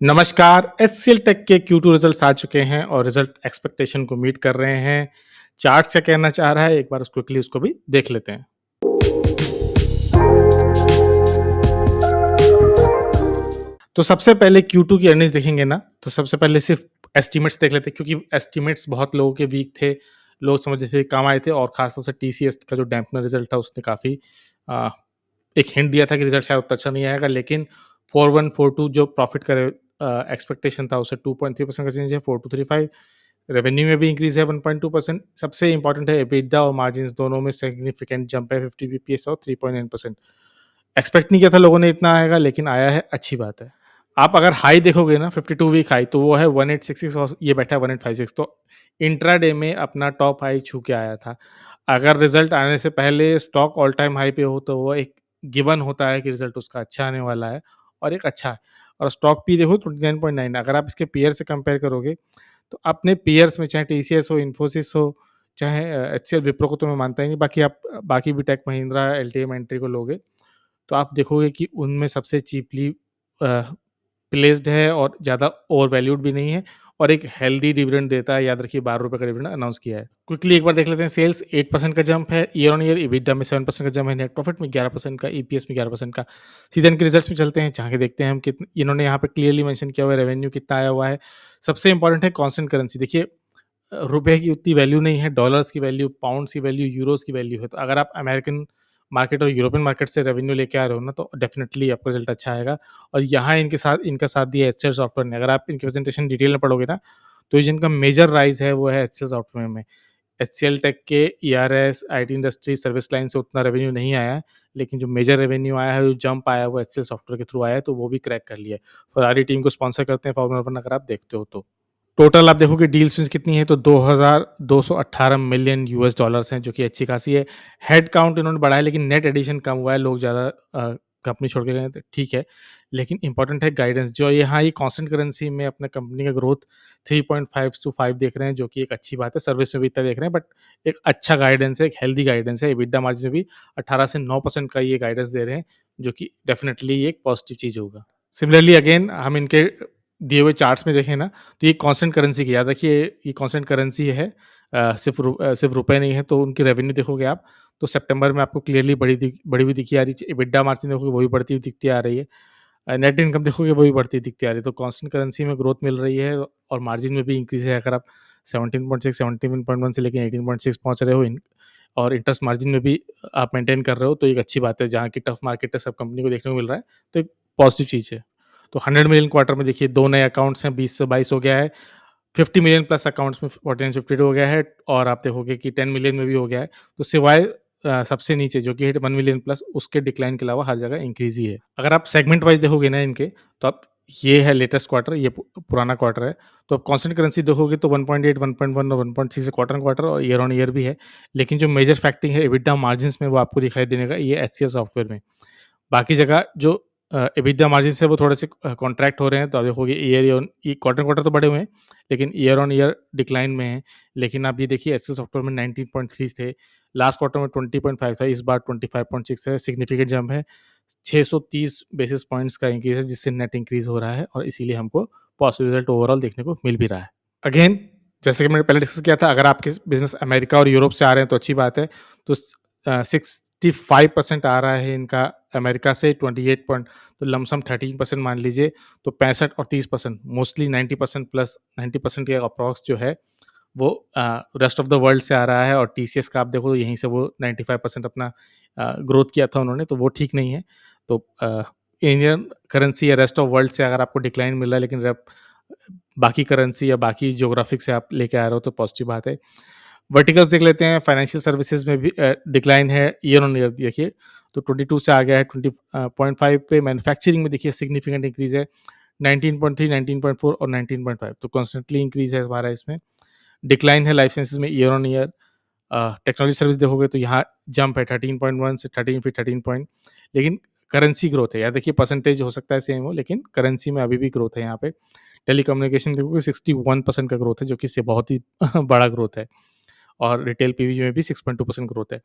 नमस्कार, HCL take के Q2 results आ चुके हैं और रिजल्ट एक्सपेक्टेशन को मीट कर रहे हैं। चार्ट्स क्या कहना चाह रहा है, एक बार क्विकली उसको भी देख लेते हैं। तो सबसे पहले Q2 की अर्निंग्स देखेंगे ना, तो सबसे पहले सिर्फ एस्टीमेट्स देख लेते हैं क्योंकि एस्टीमेट्स बहुत लोगों के वीक थे। लोग समझ रहे थे कम आए थे और खासतौर से टीसीएस का जो डैम्पनर रिजल्ट था उसने काफ़ी अ, एक हिंट दिया था कि रिजल्ट शायद उतना अच्छा नहीं आएगा, लेकिन 4142 जो प्रॉफिट का एक्सपेक्टेशन था उससे 2.3% का चेंज है, 4235 रेवेन्यू में भी इंक्रीज है 1.2%। सबसे इंपॉर्टेंट है एबिटा और मार्जिन्स दोनों में सिग्निफिकेंट जंप है 50 बीपीएस और 3.9%। एक्सपेक्ट नहीं किया था लोगों ने इतना आएगा, लेकिन आया है, अच्छी बात है। आप अगर हाई देखोगे ना 52 वीक हाई, तो वो है 1866 और ये बैठा है 1856, तो इंट्राडे में अपना टॉप हाई छू के आया था। अगर रिजल्ट आने से पहले स्टॉक ऑल टाइम हाई पे हो तो वो एक गिवन होता है कि रिजल्ट उसका अच्छा आने वाला है और एक अच्छा है। और स्टॉक पी देखो 29.9, अगर आप इसके पीयर से कंपेयर करोगे तो अपने पीयर्स में चाहे टीसीएस हो, इन्फोसिस हो, चाहे एचसीएल, विप्रो को तो मैं मानता ही नहीं, बाकी आप बाकी भी टेक महिंद्रा, एलटीए, एंट्री को लोगे तो आप देखोगे कि उनमें सबसे चीपली प्लेस्ड है और ज़्यादा ओवर वैल्यूड भी नहीं है और एक हेल्दी डिविडेंड देता है। याद रखिए ₹12 का डिविडेंड अनाउंस किया है। क्विकली एक बार देख लेते हैं। सेल्स 8% का जंप है ईयर ऑन ईयर, EBITDA में 7% का जंप है, नेट प्रॉफिट में 11% का, ईपीएस में 11% का। सीधे इनके रिजल्ट्स में चलते हैं, जहाँ के देखते हैं हम कितने इन्होंने यहाँ पे क्लियरली मेंशन किया हुआ है रेवेन्यू कितना आया हुआ है। सबसे इंपॉर्टेंट है कांस्टेंट करेंसी। देखिए रुपए की उतनी वैल्यू नहीं है, डॉलर्स की वैल्यू, पाउंड्स की वैल्यू, यूरोज़ की वैल्यू है। तो अगर आप अमेरिकन मार्केट और यूरोपियन मार्केट से रेवेन्यू लेके आ रहे हो ना, तो डेफिनिटली आपका रिजल्ट अच्छा आएगा। और यहाँ इनका साथ दिया एचसीएल सॉफ्टवेयर ने। अगर आप इनकी प्रेजेंटेशन डिटेल में पढ़ोगे ना, तो ये जिनका मेजर राइज़ है वो है एचसीएल सॉफ्टवेयर में। एचसीएल टेक के ईआरएस, आईटी इंडस्ट्री, सर्विस लाइन से उतना रेवेन्यू नहीं आया है, लेकिन जो मेजर रेवेन्यू आया है, जो जंप आया है, वो एचसीएल सॉफ्टवेयर के थ्रू आया है, तो वो भी क्रैक कर लिया है। फरारी टीम को स्पॉन्सर करते हैं फॉर्मूला 1, अगर आप देखते हो तो। टोटल आप देखोगे डील स्विंग्स कितनी है, तो 2218 मिलियन यूएस डॉलर्स हैं, जो कि अच्छी खासी है। हेड काउंट इन्होंने बढ़ाया, लेकिन नेट एडिशन कम हुआ है, लोग ज़्यादा कंपनी छोड़ के गए हैं, तो ठीक है। लेकिन इंपॉर्टेंट है गाइडेंस, जो यहाँ ये कांस्टेंट करेंसी में अपने कंपनी का ग्रोथ 3.5 टू 5 देख रहे हैं, जो कि एक अच्छी बात है। सर्विस में भी इतना देख रहे हैं, बट एक अच्छा गाइडेंस है, एक हेल्दी गाइडेंस है। EBITDA मार्जिन में भी 18 से 9% का ये गाइडेंस दे रहे हैं, जो कि डेफिनिटली एक पॉजिटिव चीज़ होगा। सिमिलरली अगेन हम इनके दिए हुए चार्ट्स में देखें ना, तो ये कांस्टेंट करेंसी की, याद रखिए ये कांस्टेंट करेंसी है। सिर्फ रुपए नहीं है, तो उनकी रेवेन्यू देखोगे आप, तो सितंबर में आपको क्लियरली बढ़ी हुई दिखी आ रही है। EBITDA मार्जिन देखोगे वो भी बढ़ती हुई दिखती आ रही है। नेट इनकम देखोगे वो भी बढ़ती दिखती आ रही है। तो कांस्टेंट करेंसी में ग्रोथ मिल रही है और मार्जिन में भी इंक्रीज़ है। अगर आप 17.6, 17.1 से लेके 18.6 पहुँच रहे हो और इंटरेस्ट मार्जिन में भी आप मेंटेन कर रहे हो, तो एक अच्छी बात है। जहाँ की टफ मार्केट है, सब कंपनी को देखने को मिल रहा है, तो एक पॉजिटिव चीज़ है। तो 100 मिलियन क्वार्टर में देखिए 2 नए अकाउंट्स हैं, 20 से 22 हो गया है। 50 मिलियन प्लस अकाउंट्स में 49 से 52 हो गया है और आप देखोगे कि 10 मिलियन में भी हो गया है। तो सिवाय सबसे नीचे जो कि है 1 मिलियन प्लस, उसके डिक्लाइन के अलावा हर जगह इंक्रीज़ ही है। अगर आप सेगमेंट वाइज़ देखोगे ना इनके, तो आप ये है लेटेस्ट क्वार्टर, ये पुराना क्वार्टर है। तो आप कांस्टेंट करेंसी देखोगे तो 1.8, 1.1 और 1.3 से क्वार्टर-ऑन-क्वार्टर और ईयर ऑन ईयर भी है। लेकिन जो मेजर फैक्टिंग है EBITDA मार्जिन्स में, वो आपको दिखाई देगा ये एचसीएल सॉफ्टवेयर में। बाकी जगह जो EBITDA मार्जिन्स है वो थोड़े से कॉन्ट्रैक्ट हो रहे हैं, तो आप देखोगे ईयर ऑन ये क्वार्टर-क्वार्टर तो बढ़े हुए हैं, लेकिन ईयर ऑन ईयर डिक्लाइन में है। लेकिन आप ये देखिए एचसीएल सॉफ्टवेयर में 19.3 थे, लास्ट क्वार्टर में 20.5 था, इस बार 25.6 है, सिग्निफिकेंट जंप है। 630 बेसिस पॉइंट्स का इंक्रीज़ है, जिससे नेट इंक्रीज़ हो रहा है और इसीलिए हमको पॉजिटिव रिजल्ट ओवरऑल देखने को मिल भी रहा है। अगेन जैसे कि मैंने पहले डिस्कस किया था, अगर आपके बिज़नेस अमेरिका और यूरोप से आ रहे हैं तो अच्छी बात है। तो 65% आ रहा है इनका अमेरिका से, 28 पॉइंट, तो लमसम 13% मान लीजिए, तो 65 और 30% मोस्टली 90% प्लस 90% के अप्रॉक्स जो है वो रेस्ट ऑफ द वर्ल्ड से आ रहा है। और टीसीएस का आप देखो तो यहीं से वो 95% अपना ग्रोथ किया था उन्होंने, तो वो ठीक नहीं है। तो इंडियन करेंसी या रेस्ट ऑफ वर्ल्ड से अगर आपको डिक्लाइन मिल रहा है, लेकिन रैप बाकी करेंसी या बाकी ज्योग्राफिक से आप लेके आ रहे हो, तो पॉजिटिव बात है। वर्टिकल्स देख लेते हैं। फाइनेंशियल सर्विसेज में भी डिक्लाइन है ईयर ऑन ईयर देखिए, तो 22 से आ गया है 20.5 पे। मैन्युफैक्चरिंग में देखिए सिग्निफिकेंट इंक्रीज़ है, 19.3, 19.4 और 19.5, तो कॉन्स्टेंटली इंक्रीज़ है हमारा इसमें। डिक्लाइन है लाइफ साइंसेज में year on year. Technology service देखोगे तो यहाँ जंप है 13.1 से 13, फिर 13 पॉइंट, लेकिन करेंसी ग्रोथ है। यार देखिए परसेंटेज हो सकता है सेम हो, लेकिन करेंसी में अभी भी ग्रोथ है यहाँ पे। टेलीकम्युनिकेशन देखोगे 61% का ग्रोथ है, जो कि इससे बहुत ही बड़ा ग्रोथ है। और रिटेल पीवी में भी 6.2% ग्रोथ है।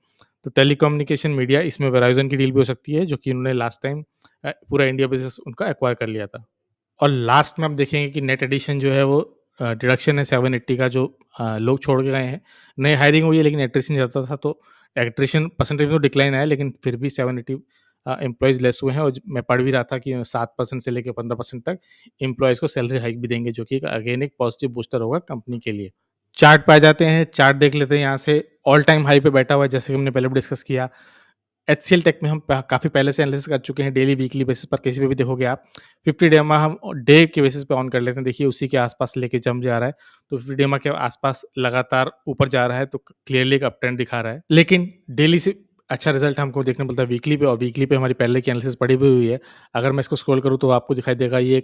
तो टेलीकम्युनिकेशन मीडिया, इसमें वेराइज़न की डील भी हो सकती है, जो कि उन्होंने लास्ट टाइम पूरा इंडिया बिज़नेस उनका एक्वायर कर लिया था। और लास्ट में आप देखेंगे कि नेट एडिशन जो है वो डिडक्शन है 780 का जो लोग छोड़ के गए हैं। नई हायरिंग हुई है लेकिन एट्रिशन ज़्यादा था तो एट्रिशन परसेंटेज में तो डिक्लाइन आया लेकिन फिर भी 780 एम्प्लॉइज़ लेस हुए हैं और मैं पढ़ भी रहा था कि 7% से लेके 15% तक एम्प्लॉइज़ को सैलरी हाइक भी देंगे जो कि अगेन एक पॉजिटिव बूस्टर होगा कंपनी के लिए। चार्ट पे आ जाते हैं, चार्ट देख लेते हैं यहाँ से ऑल टाइम हाई पे बैठा हुआ है जैसे कि हमने पहले भी डिस्कस किया। एचसीएल टेक में हम काफ़ी पहले से एनालिसिस कर चुके हैं डेली वीकली बेसिस पर किसी पे भी देखोगे आप 50 डेमा हम डे के बेसिस पे ऑन कर लेते हैं देखिए उसी के आसपास लेके जंप जा रहा है तो 50 डेमा के आसपास लगातार ऊपर जा रहा है तो क्लियरली एक अप ट्रेंड दिखा रहा है लेकिन डेली से अच्छा रिजल्ट हमको देखने मिलता है वीकली पे और वीकली पे हमारी पहले की एनालिसिस पड़ी भी हुई है अगर मैं इसको स्क्रॉल करूँ तो आपको दिखाई देगा ये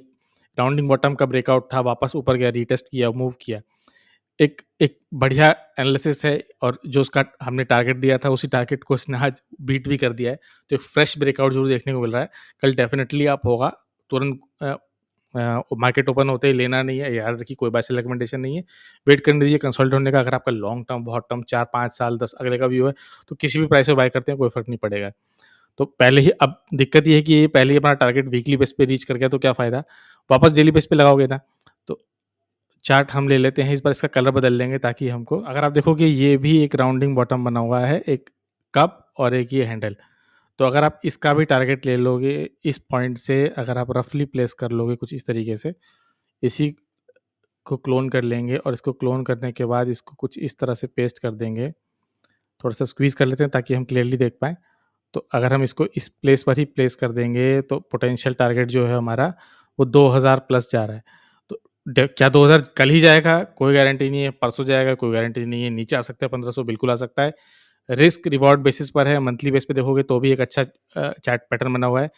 राउंडिंग बॉटम का ब्रेकआउट था वापस ऊपर गया रीटेस्ट किया मूव किया एक एक बढ़िया एनालिसिस है और जो उसका हमने टारगेट दिया था उसी टारगेट को उसने आज बीट भी कर दिया है। तो एक फ्रेश ब्रेकआउट ज़रूर देखने को मिल रहा है। कल डेफ़िनेटली अप होगा। तुरंत मार्केट ओपन होते ही लेना नहीं है। याद रखिए कोई बाय सेल रिकमेंडेशन नहीं है। वेट करने दीजिए कंसोलिडेट होने का। अगर आपका लॉन्ग टर्म, बहुत टर्म 4-5 साल, 10 अगले का व्यू है तो किसी भी प्राइस पे बाय करते हैं कोई फ़र्क नहीं पड़ेगा। तो पहले ही अब दिक्कत ये है कि ये पहले ही अपना टारगेट वीकली बेस पे रीच कर गया तो क्या फ़ायदा? वापस डेली बेस पे लगाओगे ना तो चार्ट हम ले लेते हैं, इस बार इसका कलर बदल लेंगे ताकि हमको अगर आप देखोगे ये भी एक राउंडिंग बॉटम बना हुआ है, एक कप और एक ये हैंडल। तो अगर आप इसका भी टारगेट ले लोगे, इस पॉइंट से अगर आप रफली प्लेस कर लोगे कुछ इस तरीके से, इसी को क्लोन कर लेंगे और इसको क्लोन करने के बाद इसको कुछ इस तरह से पेस्ट कर देंगे। थोड़ा-सा स्क्वीज़ कर लेते हैं ताकि हम क्लियरली देख पाएँ। तो अगर हम इसको इस प्लेस पर ही प्लेस कर देंगे तो पोटेंशियल टारगेट जो है हमारा वो 2000 प्लस जा रहा है। तो क्या 2000 कल ही जाएगा? कोई गारंटी नहीं है। परसों जाएगा? कोई गारंटी नहीं है। नीचे आ सकता है 1500 बिल्कुल आ सकता है। रिस्क रिवॉर्ड बेसिस पर है। मंथली बेस पे देखोगे तो भी एक अच्छा चार्ट पैटर्न बना हुआ है।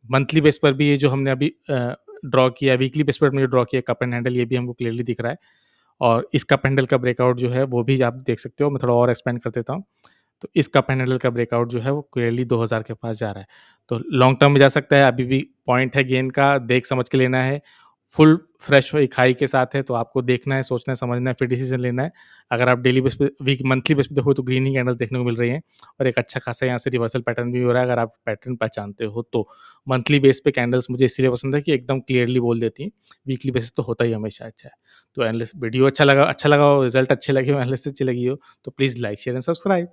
मंथली बेस पर भी ये जो हमने अभी ड्रॉ किया, वीकली बेस पर हमने ड्रॉ किया कप एंड हैंडल ये भी हमको क्लियरली दिख रहा है। और इस कप हैंडल का ब्रेकआउट जो है वो भी आप देख सकते हो। मैं थोड़ा और एक्सपेंड कर देता हूँ। तो इस कप एंड हैंडल का ब्रेकआउट जो है वो क्लियरली 2000 के पास जा रहा है। तो लॉन्ग टर्म में जा सकता है, अभी भी पॉइंट है गेन का, देख समझ के लेना है। फुल फ्रेश एक हाई के साथ है तो आपको देखना है, सोचना है, समझना है, फिर डिसीजन लेना है। अगर आप डेली बेस पे मंथली बेस पे देखो तो ग्रीनिंग कैंडल्स देखने को मिल रही हैं और एक अच्छा खासा यहाँ से रिवर्सल पैटर्न भी हो रहा है अगर आप पैटर्न पहचानते हो तो। मंथली बेस पे कैंडल्स मुझे इसीलिए पसंद है कि एकदम क्लियरली बोल देती हैं। वीकली बेसिस तो होता ही हमेशा अच्छा है। तो एनालिस वीडियो अच्छा लगा हो, रिजल्ट अच्छे लगे हो, एनालिसिस अच्छी लगी हो तो please like, share and subscribe.